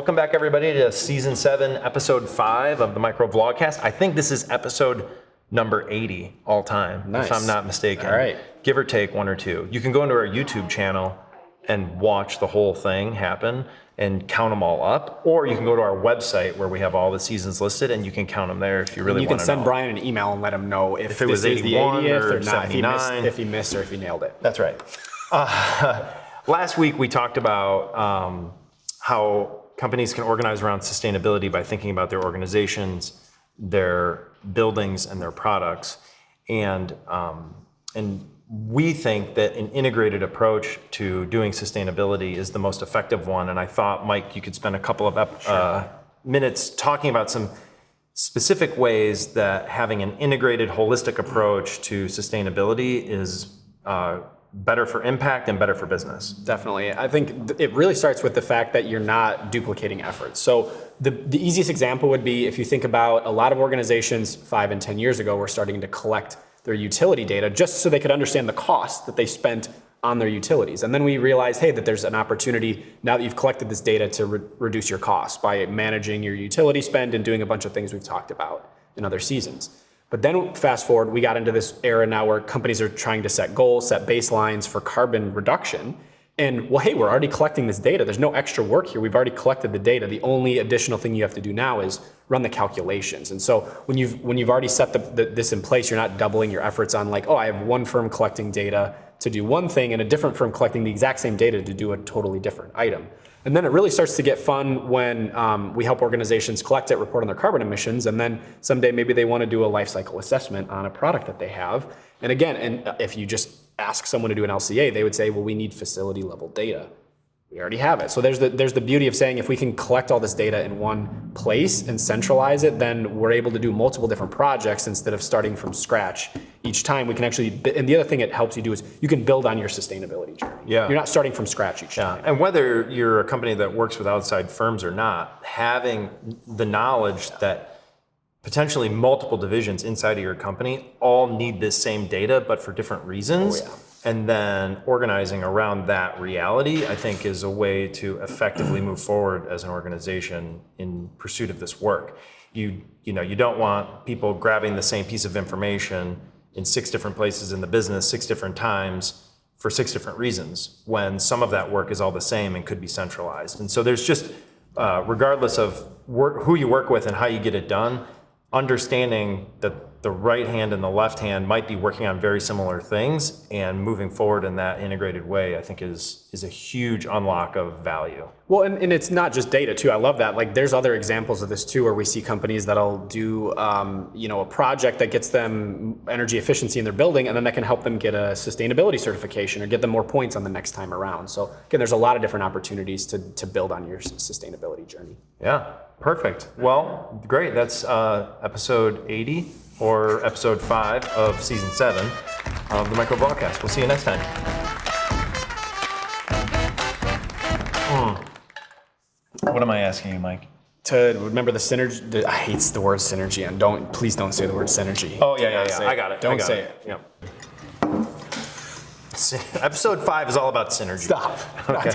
Welcome back, everybody, to Season 7, Episode 5 of the Micro Vlogcast. I think this is episode number 80 all time, Nice. if I'm not mistaken. All right. Give or take one or two. You can go into our YouTube channel and watch the whole thing happen and count them all up, or you can go to our website where we have all the seasons listed and you can count them there if you really You want can to know. send Brian an email and let him know if it was this is the 81 80th or or not, 79. if he missed or if he nailed it. That's right. Last week we talked about how companies can organize around sustainability by thinking about their organizations, their buildings, and their products. And we think that an integrated approach to doing sustainability is the most effective one. And I thought, Mike, you could spend a couple of minutes talking about some specific ways that having an integrated, holistic approach to sustainability is better for impact and better for business. Definitely. I think it really starts with the fact that you're not duplicating efforts. So the easiest example would be if you think about a lot of organizations 5 and 10 years ago were starting to collect their utility data just so they could understand the cost that they spent on their utilities. And then we realized, hey, that there's an opportunity now that you've collected this data to reduce your costs by managing your utility spend and doing a bunch of things we've talked about in other seasons. But then fast forward, we got into this era now where companies are trying to set goals, set baselines for carbon reduction. And well, hey, we're already collecting this data. There's no extra work here. We've already collected the data. The only additional thing you have to do now is run the calculations. And so when you've already set this in place, you're not doubling your efforts on like, oh, I have one firm collecting data to do one thing and a different firm collecting the exact same data to do a totally different item. And then it really starts to get fun when we help organizations collect it, report on their carbon emissions, and then someday maybe they want to do a life cycle assessment on a product that they have. And again, if you just ask someone to do an LCA, they would say, well, we need facility level data. We already have it. So there's the beauty of saying if we can collect all this data in one place and centralize it, then we're able to do multiple different projects instead of starting from scratch each time. We can actually, and the other thing it helps you do is you can build on your sustainability journey. Yeah. You're not starting from scratch each time. And whether you're a company that works with outside firms or not, having the knowledge that potentially multiple divisions inside of your company all need this same data, but for different reasons. Oh, yeah. And then organizing around that reality, I think, is a way to effectively move forward as an organization in pursuit of this work. You don't want people grabbing the same piece of information in 6 different places in the business, 6 different times for 6 different reasons, when some of that work is all the same and could be centralized. And so there's just, regardless of who you work with and how you get it done, understanding that the right hand and the left hand might be working on very similar things, and moving forward in that integrated way, I think is a huge unlock of value. Well, and it's not just data too. I love that. Like there's other examples of this too, where we see companies that'll do, a project that gets them energy efficiency in their building, and then that can help them get a sustainability certification or get them more points on the next time around. So again, there's a lot of different opportunities to build on your sustainability journey. Yeah, perfect. Well, great. That's episode 80 or episode 5 of season 7 of the Micro Vlogcast. We'll see you next time. What am I asking you, Mike? To remember the synergy. I hate the word synergy, and please don't say the word synergy. Oh, yeah. I got it. Don't say it. Yep. Episode 5 is all about synergy. Stop. Okay.